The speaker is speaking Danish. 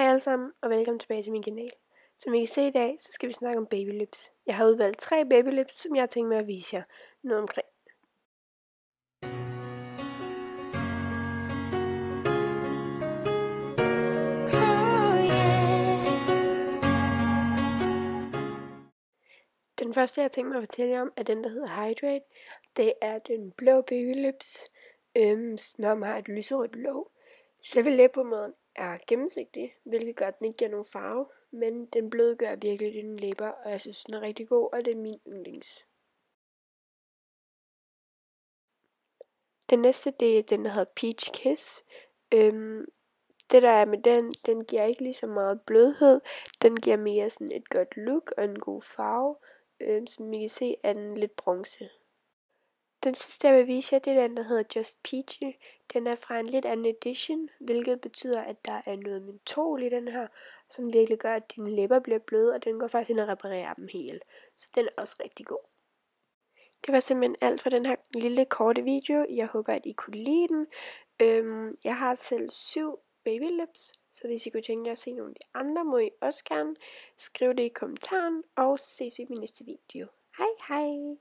Hej alle sammen, og velkommen tilbage til min kanal. Som I kan se i dag, så skal vi snakke om baby lips. Jeg har udvalgt 3 baby lips, som jeg har tænkt mig at vise jer noget omkring. Den første, jeg har tænkt mig at fortælle jer om, er den, der hedder Hydrate. Det er den blå baby lips, som har et lyserødt låg. Selve læbepommaden er gennemsigtig, hvilket gør, at den ikke giver nogen farve, men den blødgør virkelig dine læber, og jeg synes, den er rigtig god, og det er min yndlings. Den næste, det er den, der hedder Peach Kiss. Det der er med den giver ikke lige så meget blødhed. Den giver mere sådan et godt look og en god farve. Som I kan se, er den lidt bronze. Den sidste, jeg vil vise jer, det er den, der hedder Just Peachy. Den er fra en lidt anden edition, hvilket betyder, at der er noget mentol i den her, som virkelig gør, at dine læber bliver bløde, og den går faktisk ind og reparerer dem helt. Så den er også rigtig god. Det var simpelthen alt for den her lille korte video. Jeg håber, at I kunne lide den. Jeg har selv 7 baby lips, så hvis I kunne tænke jer at se nogle af de andre, må I også gerne skrive det i kommentaren, og så ses vi i min næste video. Hej hej!